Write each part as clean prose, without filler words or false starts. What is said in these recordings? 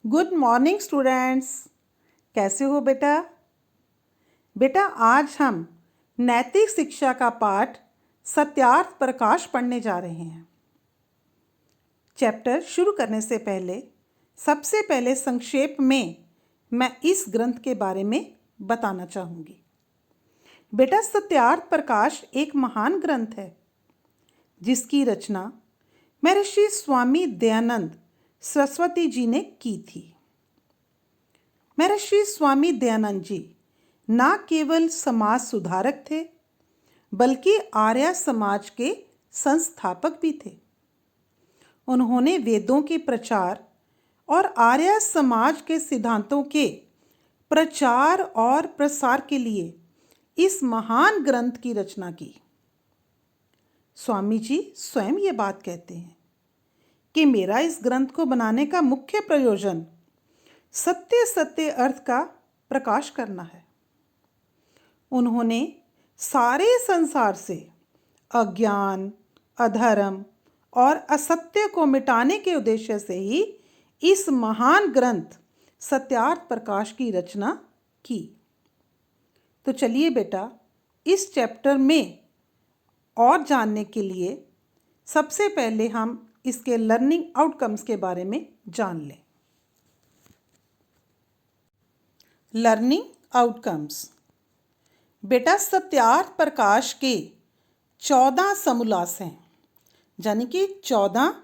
Good morning students. कैसे हो बेटा? बेटा आज हम नैतिक शिक्षा का पाठ सत्यार्थ प्रकाश पढ़ने जा रहे हैं। चैप्टर शुरू करने से पहले सबसे पहले संक्षेप में मैं इस ग्रंथ के बारे में बताना चाहूँगी। बेटा सत्यार्थ प्रकाश एक महान ग्रंथ है जिसकी रचना महर्षि स्वामी दयानंद सरस्वती जी ने की थी। महर्षि स्वामी दयानंद जी न केवल समाज सुधारक थे बल्कि आर्य समाज के संस्थापक भी थे। उन्होंने वेदों के प्रचार और आर्य समाज के सिद्धांतों के प्रचार और प्रसार के लिए इस महान ग्रंथ की रचना की। स्वामी जी स्वयं ये बात कहते हैं कि मेरा इस ग्रंथ को बनाने का मुख्य प्रयोजन सत्य सत्य अर्थ का प्रकाश करना है। उन्होंने सारे संसार से अज्ञान, अधर्म और असत्य को मिटाने के उद्देश्य से ही इस महान ग्रंथ सत्यार्थ प्रकाश की रचना की। तो चलिए बेटा इस चैप्टर में और जानने के लिए सबसे पहले हम इसके लर्निंग आउटकम्स के बारे में जान लें। Learning outcomes. बेटा सत्यार्थ प्रकाश के 14 समोल्लास हैं, यानी कि 14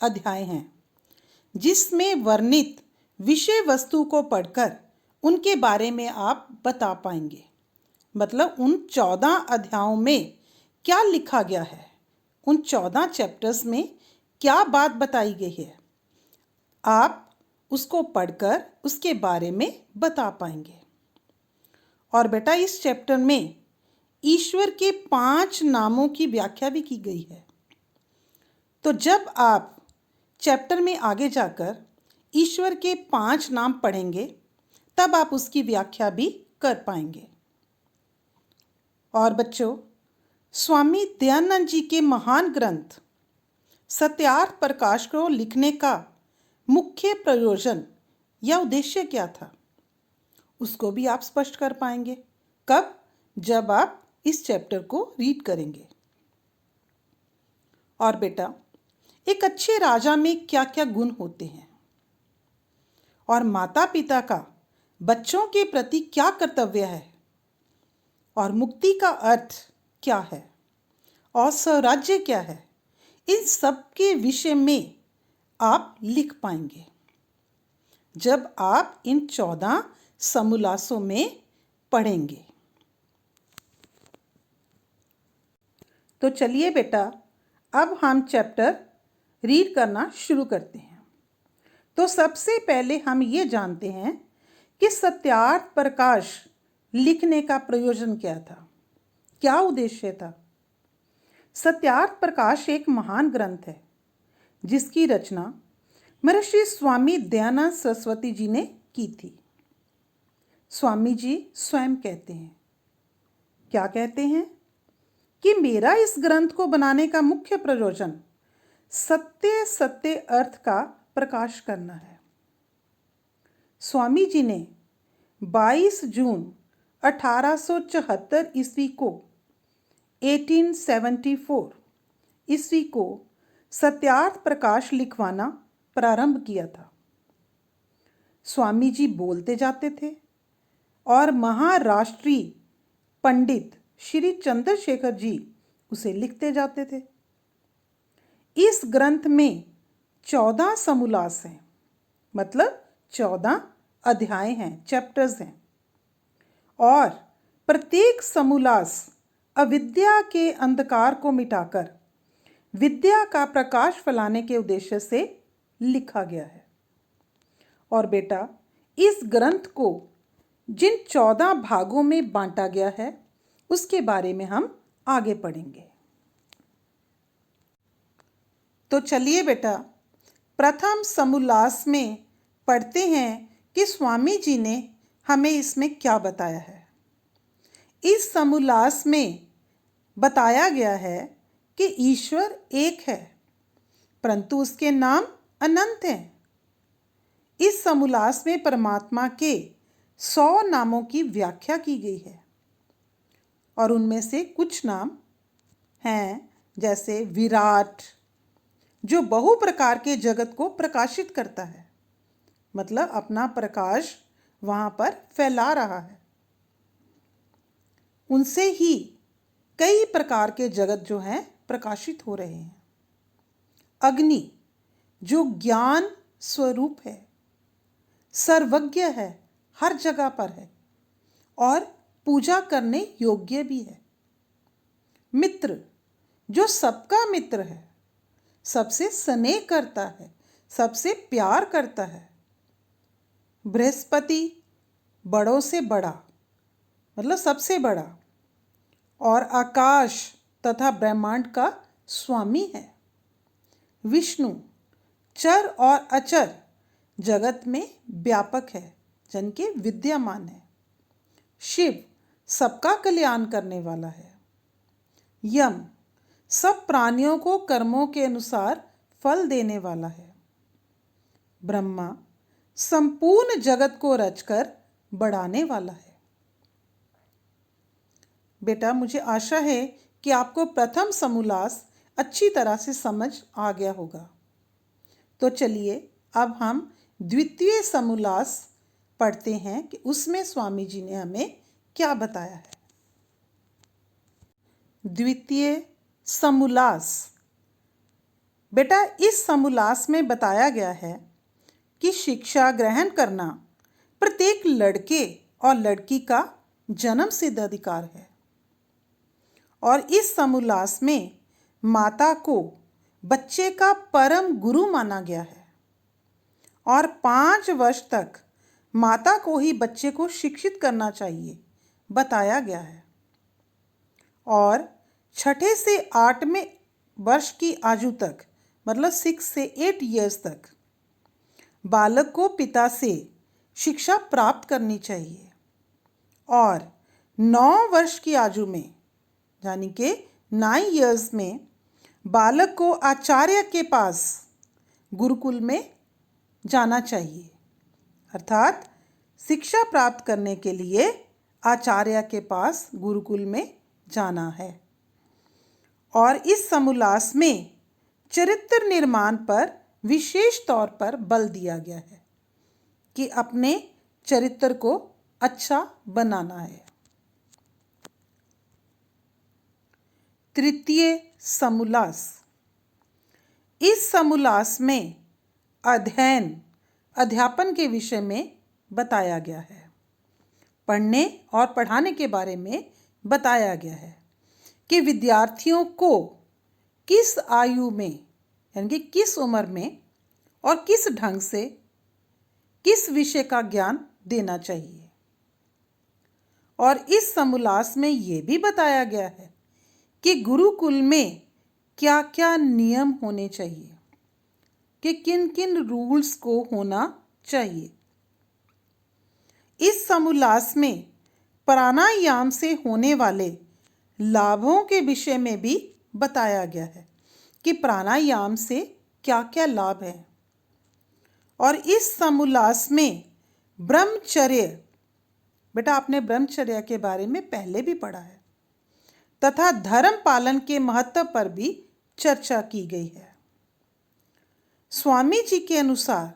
अध्याय हैं, जिसमें वर्णित विषय वस्तु को पढ़कर उनके बारे में आप बता पाएंगे। मतलब उन 14 अध्यायों में क्या लिखा गया है, उन 14 चैप्टर्स में क्या बात बताई गई है, आप उसको पढ़कर उसके बारे में बता पाएंगे। और बेटा इस चैप्टर में ईश्वर के 5 नामों की व्याख्या भी की गई है। तो जब आप चैप्टर में आगे जाकर ईश्वर के 5 नाम पढ़ेंगे तब आप उसकी व्याख्या भी कर पाएंगे। और बच्चों स्वामी दयानंद जी के महान ग्रंथ सत्यार्थ प्रकाश को लिखने का मुख्य प्रयोजन या उद्देश्य क्या था, उसको भी आप स्पष्ट कर पाएंगे। कब? जब आप इस चैप्टर को रीड करेंगे। और बेटा एक अच्छे राजा में क्या क्या गुण होते हैं और माता पिता का बच्चों के प्रति क्या कर्तव्य है और मुक्ति का अर्थ क्या है और स्वराज्य क्या है, इन सब के विषय में आप लिख पाएंगे जब आप इन 14 समोल्लासों में पढ़ेंगे। तो चलिए बेटा अब हम चैप्टर रीड करना शुरू करते हैं। तो सबसे पहले हम ये जानते हैं कि सत्यार्थ प्रकाश लिखने का प्रयोजन क्या था, क्या उद्देश्य था। सत्यार्थ प्रकाश एक महान ग्रंथ है जिसकी रचना महर्षि स्वामी दयानंद सरस्वती जी ने की थी। स्वामी जी स्वयं कहते हैं, क्या कहते हैं कि मेरा इस ग्रंथ को बनाने का मुख्य प्रयोजन सत्य सत्य अर्थ का प्रकाश करना है। स्वामी जी ने 22 जून 1874 ईस्वी को 1874 ईस्वी को सत्यार्थ प्रकाश लिखवाना प्रारंभ किया था। स्वामी जी बोलते जाते थे और महाराष्ट्रीय पंडित श्री चंद्रशेखर जी उसे लिखते जाते थे। इस ग्रंथ में 14 समोल्लास हैं, मतलब 14 अध्याय हैं, चैप्टर्स हैं, और प्रत्येक समोल्लास अविद्या के अंधकार को मिटाकर विद्या का प्रकाश फैलाने के उद्देश्य से लिखा गया है। और बेटा इस ग्रंथ को जिन 14 भागों में बांटा गया है उसके बारे में हम आगे पढ़ेंगे। तो चलिए बेटा प्रथम समोल्लास में पढ़ते हैं कि स्वामी जी ने हमें इसमें क्या बताया है। इस समोल्लास में बताया गया है कि ईश्वर एक है परंतु उसके नाम अनंत हैं। इस समोल्लास में परमात्मा के 100 नामों की व्याख्या की गई है और उनमें से कुछ नाम हैं जैसे विराट, जो बहु प्रकार के जगत को प्रकाशित करता है, मतलब अपना प्रकाश वहाँ पर फैला रहा है। उनसे ही कई प्रकार के जगत जो हैं प्रकाशित हो रहे हैं। अग्नि, जो ज्ञान स्वरूप है, सर्वज्ञ है, हर जगह पर है और पूजा करने योग्य भी है। मित्र, जो सबका मित्र है, सबसे स्नेह करता है, सबसे प्यार करता है। बृहस्पति, बड़ों से बड़ा, मतलब सबसे बड़ा, और आकाश तथा ब्रह्मांड का स्वामी है। विष्णु, चर और अचर जगत में व्यापक है, जन के विद्यमान है। शिव, सबका कल्याण करने वाला है। यम, सब प्राणियों को कर्मों के अनुसार फल देने वाला है। ब्रह्मा, संपूर्ण जगत को रचकर बढ़ाने वाला है। बेटा, मुझे आशा है कि आपको प्रथम समोल्लास अच्छी तरह से समझ आ गया होगा। तो चलिए अब हम द्वितीय समोल्लास पढ़ते हैं कि उसमें स्वामी जी ने हमें क्या बताया है। द्वितीय समोल्लास। बेटा, इस समोल्लास में बताया गया है कि शिक्षा ग्रहण करना प्रत्येक लड़के और लड़की का जन्म सिद्ध अधिकार है और इस समोल्लास में माता को बच्चे का परम गुरु माना गया है और 5 वर्ष तक माता को ही बच्चे को शिक्षित करना चाहिए बताया गया है और 6 से 8वें वर्ष की आयु तक, मतलब 6 से 8 ईयर्स तक बालक को पिता से शिक्षा प्राप्त करनी चाहिए और 9 वर्ष की आयु में, यानी कि 9 ईयर्स में, बालक को आचार्य के पास गुरुकुल में जाना चाहिए, अर्थात शिक्षा प्राप्त करने के लिए आचार्य के पास गुरुकुल में जाना है। और इस समोल्लास में चरित्र निर्माण पर विशेष तौर पर बल दिया गया है कि अपने चरित्र को अच्छा बनाना है। तृतीय समोल्लास। इस समोल्लास में अध्यापन के विषय में बताया गया है। पढ़ने और पढ़ाने के बारे में बताया गया है कि विद्यार्थियों को किस आयु में, यानी कि किस उम्र में और किस ढंग से किस विषय का ज्ञान देना चाहिए। और इस समोल्लास में ये भी बताया गया है कि गुरुकुल में क्या क्या नियम होने चाहिए, कि किन किन रूल्स को होना चाहिए। इस समोल्लास में प्राणायाम से होने वाले लाभों के विषय में भी बताया गया है कि प्राणायाम से क्या क्या लाभ हैं। और इस समोल्लास में ब्रह्मचर्य, बेटा आपने ब्रह्मचर्य के बारे में पहले भी पढ़ा है, तथा धर्म पालन के महत्व पर भी चर्चा की गई है। स्वामी जी के अनुसार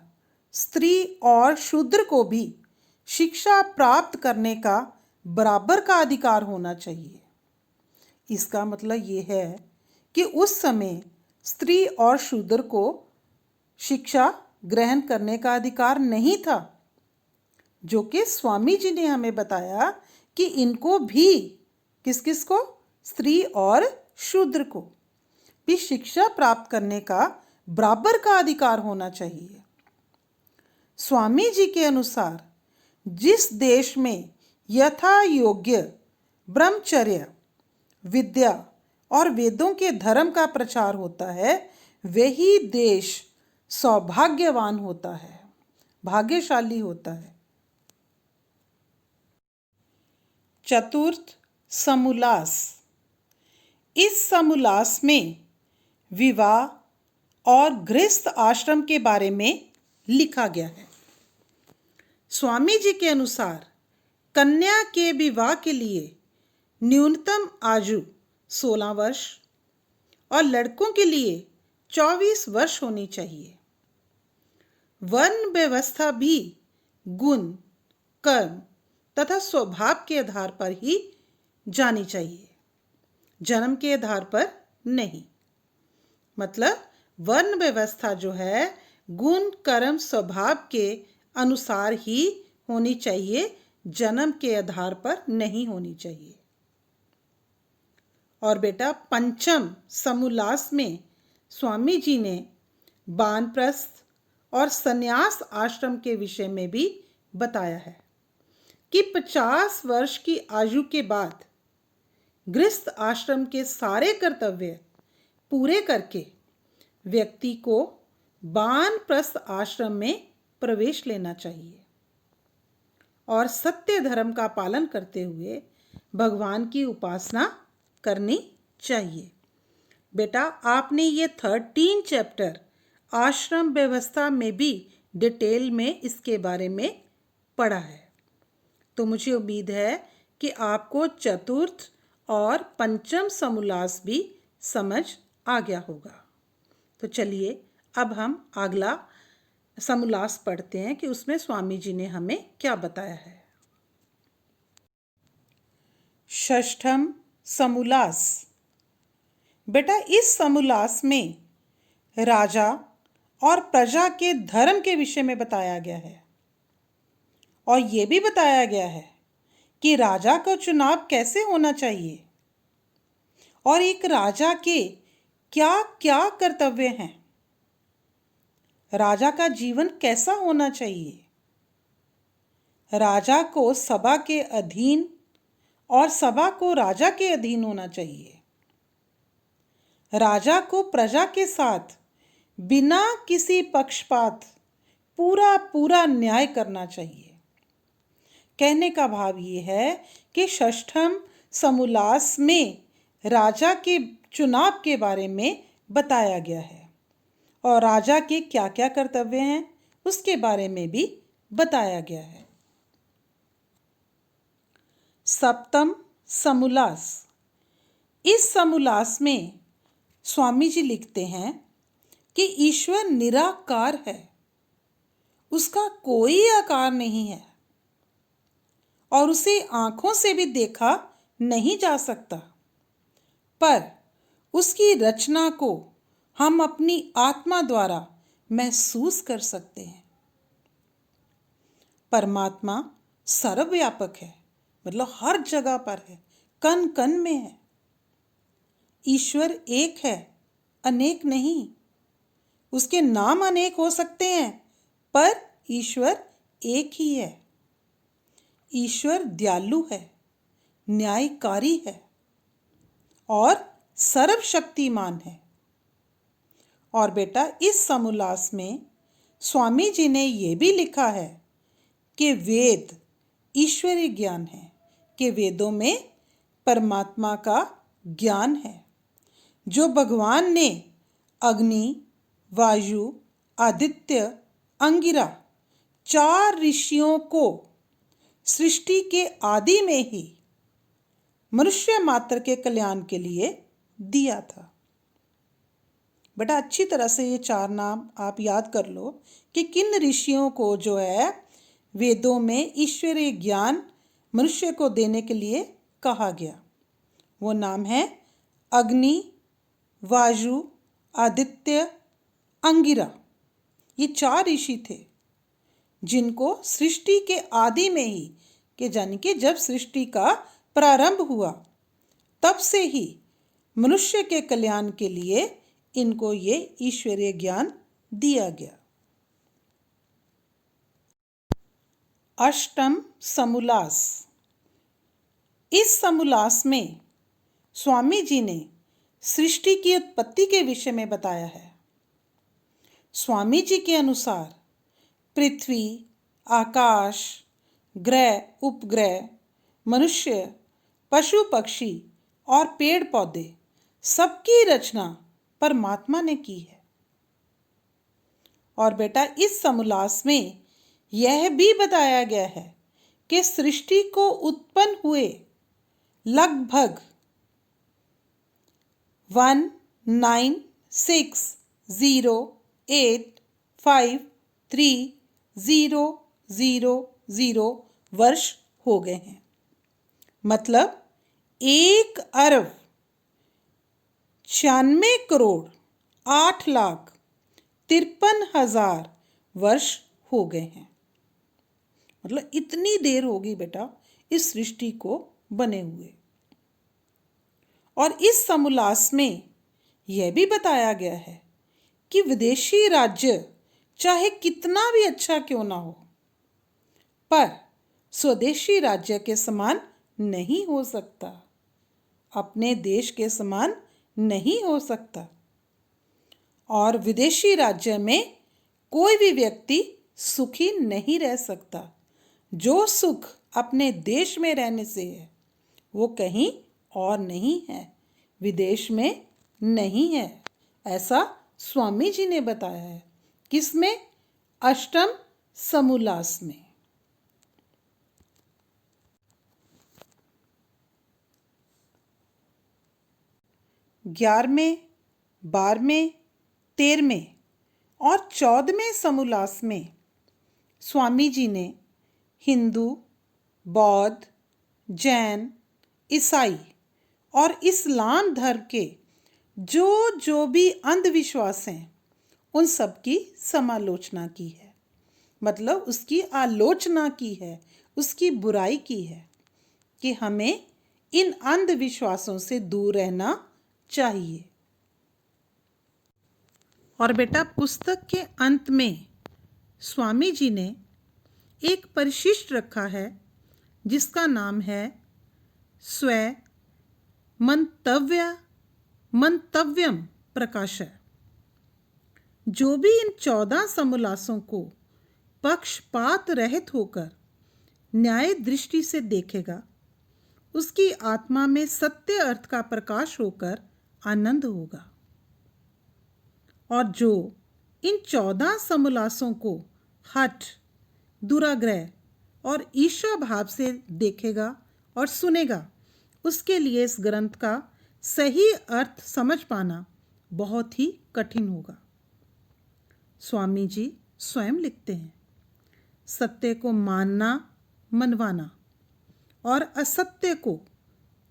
स्त्री और शूद्र को भी शिक्षा प्राप्त करने का बराबर का अधिकार होना चाहिए। इसका मतलब ये है कि उस समय स्त्री और शूद्र को शिक्षा ग्रहण करने का अधिकार नहीं था, जो कि स्वामी जी ने हमें बताया कि इनको भी, किस किस को, स्त्री और शूद्र को भी शिक्षा प्राप्त करने का बराबर का अधिकार होना चाहिए। स्वामी जी के अनुसार जिस देश में यथा योग्य ब्रह्मचर्य, विद्या और वेदों के धर्म का प्रचार होता है, वही देश सौभाग्यवान होता है, भाग्यशाली होता है। चतुर्थ समोल्लास। इस समोल्लास में विवाह और गृहस्थ आश्रम के बारे में लिखा गया है। स्वामी जी के अनुसार कन्या के विवाह के लिए न्यूनतम आयु 16 वर्ष और लड़कों के लिए 24 वर्ष होनी चाहिए। वर्ण व्यवस्था भी गुण, कर्म तथा स्वभाव के आधार पर ही जानी चाहिए, जन्म के आधार पर नहीं। मतलब वर्ण व्यवस्था जो है गुण, कर्म, स्वभाव के अनुसार ही होनी चाहिए, जन्म के आधार पर नहीं होनी चाहिए। और बेटा पंचम समोल्लास में स्वामी जी ने वानप्रस्थ और संन्यास आश्रम के विषय में भी बताया है कि 50 वर्ष की आयु के बाद गृहस्थ आश्रम के सारे कर्तव्य पूरे करके व्यक्ति को वानप्रस्थ आश्रम में प्रवेश लेना चाहिए और सत्य धर्म का पालन करते हुए भगवान की उपासना करनी चाहिए। बेटा आपने ये 13 चैप्टर आश्रम व्यवस्था में भी डिटेल में इसके बारे में पढ़ा है, तो मुझे उम्मीद है कि आपको चतुर्थ और पंचम समोल्लास भी समझ आ गया होगा। तो चलिए अब हम अगला समोल्लास पढ़ते हैं कि उसमें स्वामी जी ने हमें क्या बताया है। षष्ठम समोल्लास। बेटा इस समोल्लास में राजा और प्रजा के धर्म के विषय में बताया गया है और ये भी बताया गया है कि राजा का चुनाव कैसे होना चाहिए और एक राजा के क्या क्या कर्तव्य हैं, राजा का जीवन कैसा होना चाहिए, राजा को सभा के अधीन और सभा को राजा के अधीन होना चाहिए, राजा को प्रजा के साथ बिना किसी पक्षपात पूरा न्याय करना चाहिए। कहने का भाव ये है कि षष्ठम समोल्लास में राजा के चुनाव के बारे में बताया गया है और राजा के क्या क्या कर्तव्य हैं उसके बारे में भी बताया गया है। सप्तम समोल्लास। इस समोल्लास में स्वामी जी लिखते हैं कि ईश्वर निराकार है, उसका कोई आकार नहीं है और उसे आंखों से भी देखा नहीं जा सकता, पर उसकी रचना को हम अपनी आत्मा द्वारा महसूस कर सकते हैं। परमात्मा सर्वव्यापक है, मतलब हर जगह पर है, कण कण में है। ईश्वर एक है, अनेक नहीं। उसके नाम अनेक हो सकते हैं पर ईश्वर एक ही है। ईश्वर दयालु है, न्यायकारी है और सर्वशक्तिमान है। और बेटा इस समोल्लास में स्वामी जी ने ये भी लिखा है कि वेद ईश्वरीय ज्ञान है, कि वेदों में परमात्मा का ज्ञान है जो भगवान ने अग्नि, वायु, आदित्य, अंगिरा 4 ऋषियों को सृष्टि के आदि में ही मनुष्य मात्र के कल्याण के लिए दिया था। बेटा अच्छी तरह से ये 4 नाम आप याद कर लो कि किन ऋषियों को जो है वेदों में ईश्वरीय ज्ञान मनुष्य को देने के लिए कहा गया। वो नाम है अग्नि, वायु, आदित्य, अंगिरा। ये 4 ऋषि थे जिनको सृष्टि के आदि में ही, कि यानी कि जब सृष्टि का प्रारंभ हुआ तब से ही मनुष्य के कल्याण के लिए इनको ये ईश्वरीय ज्ञान दिया गया। अष्टम समोल्लास। इस समोल्लास में स्वामी जी ने सृष्टि की उत्पत्ति के विषय में बताया है। स्वामी जी के अनुसार पृथ्वी, आकाश, ग्रह, उपग्रह, मनुष्य, पशु पक्षी और पेड़ पौधे सबकी रचना परमात्मा ने की है। और बेटा इस समोल्लास में यह भी बताया गया है कि सृष्टि को उत्पन्न हुए लगभग 19608530000 वर्ष हो गए हैं। मतलब 1,96,08,53,000 वर्ष हो गए हैं। मतलब इतनी देर होगी बेटा इस सृष्टि को बने हुए। और इस समोल्लास में यह भी बताया गया है कि विदेशी राज्य चाहे कितना भी अच्छा क्यों ना हो, पर स्वदेशी राज्य के समान नहीं हो सकता, अपने देश के समान नहीं हो सकता। और विदेशी राज्य में कोई भी व्यक्ति सुखी नहीं रह सकता। जो सुख अपने देश में रहने से है वो कहीं और नहीं है, विदेश में नहीं है। ऐसा स्वामी जी ने बताया है। किसमें? अष्टम समोल्लास में। 11वें, 12वें, 13वें और 14वें समोल्लास में स्वामी जी ने हिंदू, बौद्ध, जैन, ईसाई और इस्लाम धर्म के जो भी अंधविश्वास हैं उन सब की समालोचना की है। मतलब उसकी आलोचना की है, उसकी बुराई की है कि हमें इन अंधविश्वासों से दूर रहना चाहिए। और बेटा पुस्तक के अंत में स्वामी जी ने एक परिशिष्ट रखा है जिसका नाम है स्व मंतव्यम प्रकाशय। जो भी इन 14 समोल्लासों को पक्षपात रहित होकर न्याय दृष्टि से देखेगा उसकी आत्मा में सत्य अर्थ का प्रकाश होकर आनंद होगा। और जो इन 14 समोल्लासों को हठ, दुराग्रह और ईर्ष्या भाव से देखेगा और सुनेगा उसके लिए इस ग्रंथ का सही अर्थ समझ पाना बहुत ही कठिन होगा। स्वामी जी स्वयं लिखते हैं, सत्य को मानना, मनवाना और असत्य को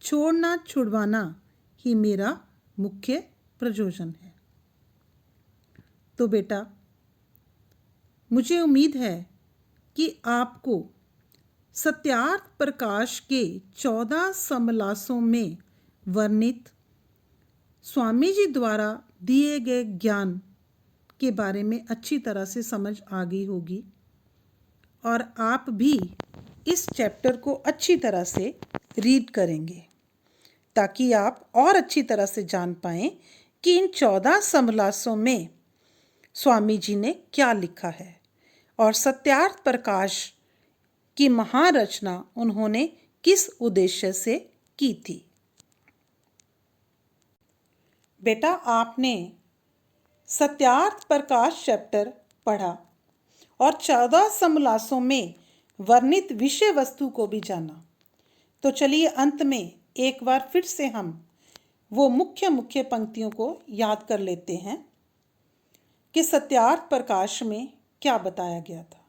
छोड़ना, छुड़वाना ही मेरा मुख्य प्रयोजन है। तो बेटा मुझे उम्मीद है कि आपको सत्यार्थ प्रकाश के 14 समोल्लासों में वर्णित स्वामी जी द्वारा दिए गए ज्ञान के बारे में अच्छी तरह से समझ आ गई होगी और आप भी इस चैप्टर को अच्छी तरह से रीड करेंगे ताकि आप और अच्छी तरह से जान पाएं कि इन 14 समोल्लासों में स्वामी जी ने क्या लिखा है और सत्यार्थ प्रकाश की महारचना उन्होंने किस उद्देश्य से की थी। बेटा आपने सत्यार्थ प्रकाश चैप्टर पढ़ा और 14 समोल्लासों में वर्णित विषय वस्तु को भी जाना। तो चलिए अंत में एक बार फिर से हम वो मुख्य पंक्तियों को याद कर लेते हैं कि सत्यार्थ प्रकाश में क्या बताया गया था।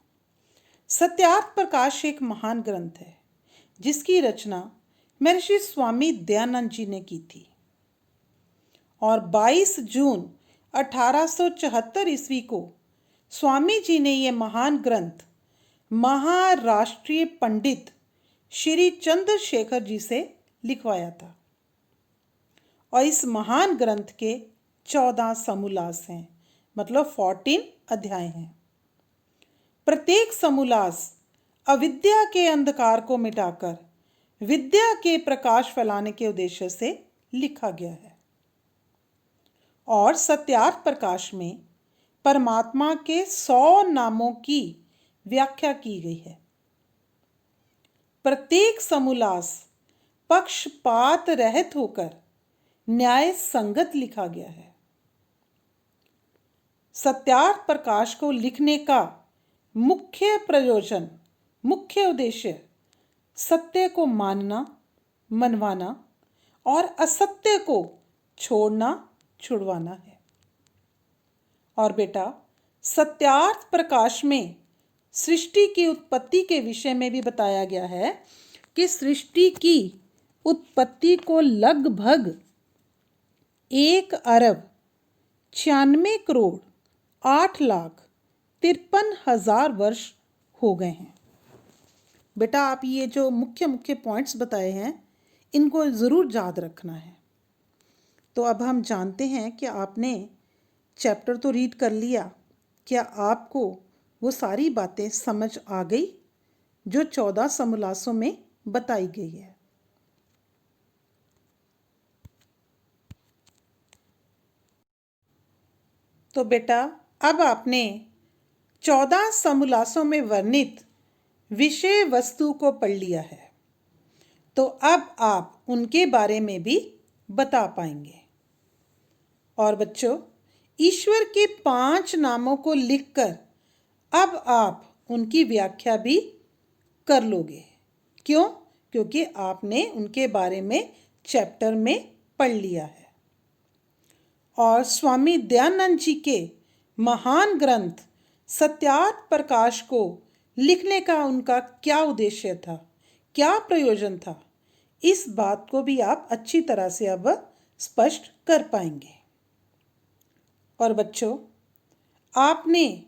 सत्यार्थ प्रकाश एक महान ग्रंथ है जिसकी रचना महर्षि स्वामी दयानंद जी ने की थी और 22 जून 1874 ईस्वी को स्वामी जी ने ये महान ग्रंथ महाराष्ट्रीय पंडित श्री चंद्रशेखर जी से लिखवाया था। और इस महान ग्रंथ के 14 समोल्लास हैं, मतलब 14 अध्याय हैं। प्रत्येक समोल्लास अविद्या के अंधकार को मिटाकर विद्या के प्रकाश फैलाने के उद्देश्य से लिखा गया है। और सत्यार्थ प्रकाश में परमात्मा के 100 नामों की व्याख्या की गई है। प्रत्येक समोल्लास पक्षपात रहित होकर न्याय संगत लिखा गया है। सत्यार्थ प्रकाश को लिखने का मुख्य प्रयोजन, मुख्य उद्देश्य सत्य को मानना, मनवाना और असत्य को छोड़ना, छुड़वाना है। और बेटा सत्यार्थ प्रकाश में सृष्टि की उत्पत्ति के विषय में भी बताया गया है कि सृष्टि की उत्पत्ति को लगभग 1,96,08,53,000 वर्ष हो गए हैं। बेटा आप ये जो मुख्य मुख्य पॉइंट्स बताए हैं इनको ज़रूर याद रखना है। तो अब हम जानते हैं कि आपने चैप्टर तो रीड कर लिया, क्या आपको वो सारी बातें समझ आ गई जो 14 समोल्लासों में बताई गई है? तो बेटा अब आपने 14 समोल्लासों में वर्णित विषय वस्तु को पढ़ लिया है, तो अब आप उनके बारे में भी बता पाएंगे। और बच्चों ईश्वर के 5 नामों को लिखकर अब आप उनकी व्याख्या भी कर लोगे। क्यों? क्योंकि आपने उनके बारे में चैप्टर में पढ़ लिया है। और स्वामी दयानंद जी के महान ग्रंथ सत्यार्थ प्रकाश को लिखने का उनका क्या उद्देश्य था, क्या प्रयोजन था, इस बात को भी आप अच्छी तरह से अब स्पष्ट कर पाएंगे। और बच्चों आपने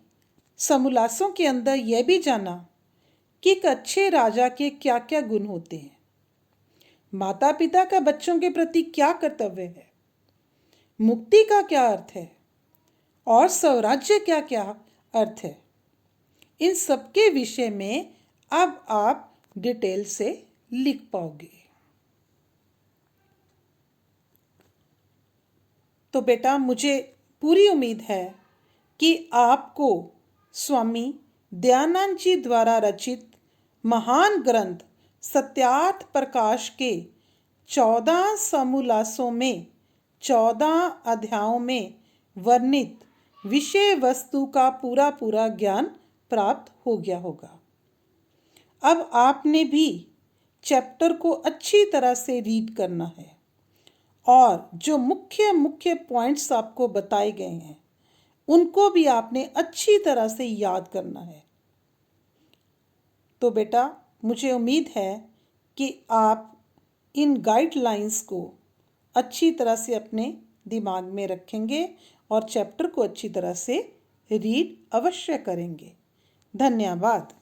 समोल्लासों के अंदर यह भी जाना कि एक अच्छे राजा के क्या क्या गुण होते हैं, माता पिता का बच्चों के प्रति क्या कर्तव्य है, मुक्ति का क्या अर्थ है और स्वराज्य क्या क्या अर्थ है। इन सबके विषय में अब आप डिटेल से लिख पाओगे। तो बेटा मुझे पूरी उम्मीद है कि आपको स्वामी दयानंद जी द्वारा रचित महान ग्रंथ सत्यार्थ प्रकाश के 14 समोल्लासों में 14 अध्यायों में वर्णित विषय वस्तु का पूरा पूरा ज्ञान प्राप्त हो गया होगा। अब आपने भी चैप्टर को अच्छी तरह से रीड करना है और जो मुख्य मुख्य पॉइंट्स आपको बताए गए हैं उनको भी आपने अच्छी तरह से याद करना है। तो बेटा मुझे उम्मीद है कि आप इन गाइडलाइंस को अच्छी तरह से अपने दिमाग में रखेंगे और चैप्टर को अच्छी तरह से रीड अवश्य करेंगे। धन्यवाद।